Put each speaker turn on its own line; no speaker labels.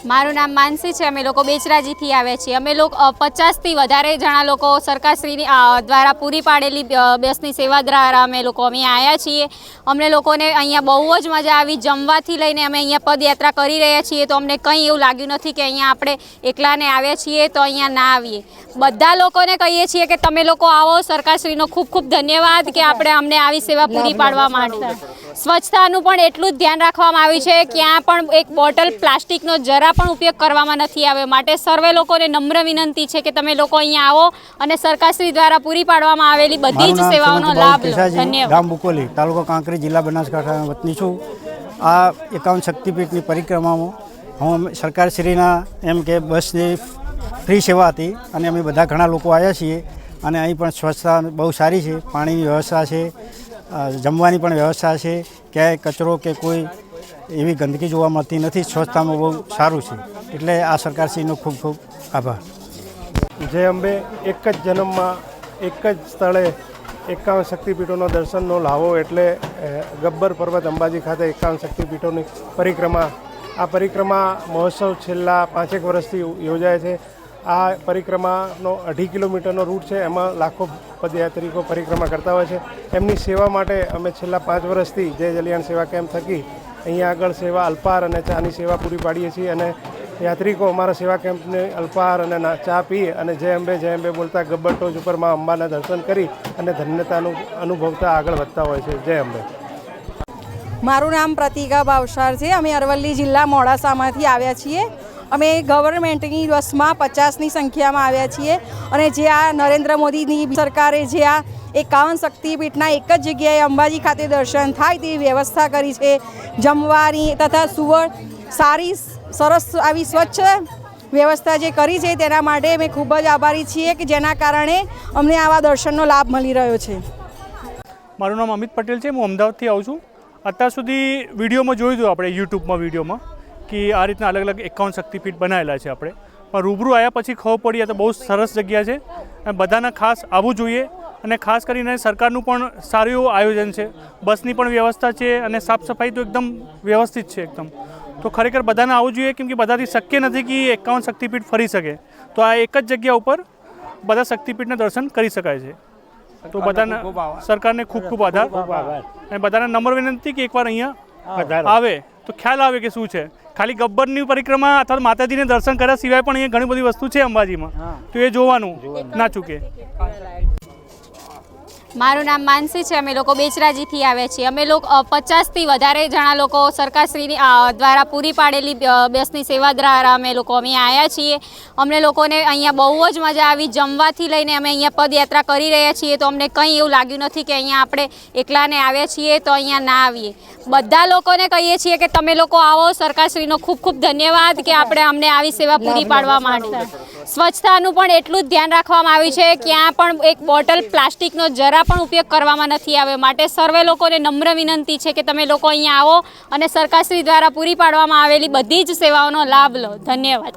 મારું નામ માનસી છે। અમે લોકો બેચરાજીથી આવ્યા છીએ। અમે લોકો 50થી વધારે જણા લોકો સરકારશ્રીની દ્વારા પૂરી પાડેલી બસની સેવા દ્વારા અમે લોકો અહીંયા આવ્યા છીએ। અમને લોકોને અહીંયા બહુ જ મજા આવી। જમવાથી લઈને અમે અહીંયા પદયાત્રા કરી રહ્યા છીએ તો અમને કંઈ એવું લાગ્યું નથી કે અહીંયા આપણે એકલાને આવ્યા છીએ તો અહીંયા ના આવીએ। બધા લોકોને કહીએ છીએ કે તમે લોકો આવો। સરકારશ્રીનો ખૂબ ખૂબ ધન્યવાદ કે આપણે અમને આવી સેવા પૂરી પાડવા માટે। સ્વચ્છતાનું પણ એટલું જ ધ્યાન રાખવામાં આવ્યું છે। ક્યાં પણ એક બોટલ પ્લાસ્ટિકનો જરા પણ ઉપયોગ કરવામાં નથી આવ્યો। માટે સર્વે લોકોને નમ્ર વિનંતી છે કે તમે લોકો અહીંયા આવો અને સરકારશ્રી દ્વારા પૂરી પાડવામાં આવેલી બધી જ સેવાઓનો લાભ લો। ધન્યવાદ।
ગામ બુકોલી, તાલુકો કાંકરી, જિલ્લા બનાસકાંઠાના વતની છું। આ 51 શક્તિપીઠની પરિક્રમામાં હું સરકારશ્રીના એમ કે બસની ફ્રી સેવા હતી અને અમે બધા ઘણા લોકો આવ્યા છીએ અને અહીં પણ સ્વચ્છતા બહુ સારી છે। પાણીની વ્યવસ્થા છે, જમવાની પણ વ્યવસ્થા છે, ક્યાંય કચરો કે કોઈ એવી ગંદકી જોવા મળતી નથી। સ્વચ્છતામાં બહુ સારું છે, એટલે આ સરકારશ્રીનો ખૂબ ખૂબ આભાર।
જય અંબે। એક જ જન્મમાં એક જ સ્થળે 51 શક્તિપીઠોનો દર્શનનો લાવો એટલે ગબ્બર પર્વત અંબાજી ખાતે 51 શક્તિપીઠોની પરિક્રમા। આ પરિક્રમા મહોત્સવ છેલ્લા 5 વર્ષથી યોજાય છે। આ પરિક્રમાનો 2.5 કિલોમીટરનો રૂટ છે। એમાં લાખો પદયાત્રિકો પરિક્રમા કરતા હોય છે। એમની સેવા માટે અમે છેલ્લા 5 વર્ષથી જય જલિયાણ સેવા કેમ્પ થકી અહીંયા આગળ સેવા અલ્પાહાર અને ચાની સેવા પૂરી પાડીએ છીએ અને યાત્રિકો અમારા સેવા કેમ્પને અલ્પાહાર અને ચા પી અને જય અંબે બોલતા ગબ્બર ટોચ ઉપર માં અંબાના દર્શન કરી અને ધન્યતાનું અનુભવતા આગળ વધતા હોય છે। જય અંબે।
મારું નામ પ્રતિકા ભાવસાર છે। અમે અરવલ્લી જિલ્લા મોડાસામાંથી આવ્યા છીએ। અમે ગવર્મેન્ટની બસમાં 50ની સંખ્યામાં આવ્યા છીએ અને જે આ નરેન્દ્ર મોદીની સરકારે જે આ 51 શક્તિપીઠના એક જ જગ્યાએ અંબાજી ખાતે દર્શન થાય તેવી વ્યવસ્થા કરી છે। જમવાની તથા સારી સરસ આવી સ્વચ્છ વ્યવસ્થા જે કરી છે તેના માટે અમે ખૂબ જ આભારી છીએ કે જેના કારણે અમને આવા દર્શનનો લાભ મળી રહ્યો છે।
મારું નામ અમિત પટેલ છે। હું અમદાવાદથી આવું છું। અત્યાર સુધી વિડીયોમાં જોયું હતું આપણે યુટ્યુબમાં વિડીયોમાં કે આ રીતના અલગ અલગ 51 શક્તિપીઠ બનાવેલા છે આપણે, પણ રૂબરૂ આવ્યા પછી ખબર પડી આ તો બહુ સરસ જગ્યા છે અને બધાને ખાસ આવવું જોઈએ। અને ખાસ કરીને સરકારનું પણ સારું એવું આયોજન છે। બસની પણ વ્યવસ્થા છે અને સાફ સફાઈ તો એકદમ વ્યવસ્થિત છે એકદમ। તો ખરેખર બધાને આવવું જોઈએ કેમ કે બધાથી શક્ય નથી કે 51 શક્તિપીઠ ફરી શકે। તો આ એક જ જગ્યા ઉપર બધા શક્તિપીઠના દર્શન કરી શકાય છે। તો બધાને સરકારને ખૂબ ખૂબ આભાર અને બધાને નમ્ર વિનંતી કે એકવાર અહીંયા આવે તો ખ્યાલ આવે કે શું છે। ખાલી ગબ્બરની પરિક્રમા અથવા માતાજીને દર્શન કર્યા સિવાય પણ અહીંયા ઘણી બધી વસ્તુ છે અંબાજીમાં, તો એ જોવાનું ના ચૂકે।
મારું નામ માનસી છે। અમે લોકો બેચરાજીથી આવ્યા છીએ। અમે લોકો 50થી વધારે જણા લોકો સરકારશ્રીની દ્વારા પૂરી પાડેલી બસની સેવા દ્વારા અમે લોકો અહીંયા આવ્યા છીએ। અમને લોકોને અહીંયા બહુ જ મજા આવી। જમવાથી લઈને અમે અહીંયા પદયાત્રા કરી રહ્યા છીએ તો અમને કંઈ એવું લાગ્યું નથી કે અહીંયા આપણે એકલાને આવ્યા છીએ તો અહીંયા ના આવીએ। બધા લોકોને કહીએ છીએ કે તમે લોકો આવો। સરકારશ્રીનો ખૂબ ખૂબ ધન્યવાદ કે આપણે અમને આવી સેવા પૂરી પાડવા માટે। સ્વચ્છતાનું પણ એટલું જ ધ્યાન રાખવામાં આવ્યું છે। ક્યાં પણ એક બોટલ પ્લાસ્ટિકનો જરા પણ ઉપયોગ કરવામાં નથી આવ્યો। માટે સર્વે લોકોને નમ્ર વિનંતી છે કે તમે લોકો અહીંયા આવો અને સરકારશ્રી દ્વારા પૂરી પાડવામાં આવેલી બધી જ સેવાઓનો લાભ લો। ધન્યવાદ।